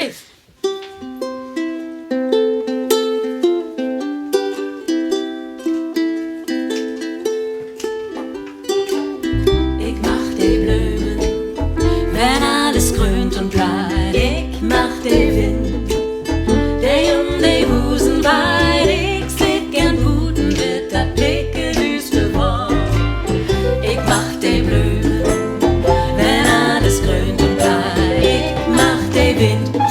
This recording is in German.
Tschüss. Ich mach die Blumen, wenn alles grünt und bleibt. Ich mach den Wind, der um die Husen weit. Ich slick gern Puten mit der dicke düste Wort. Ich mach die Blumen, wenn alles grünt und bleibt. Ich mach den Wind.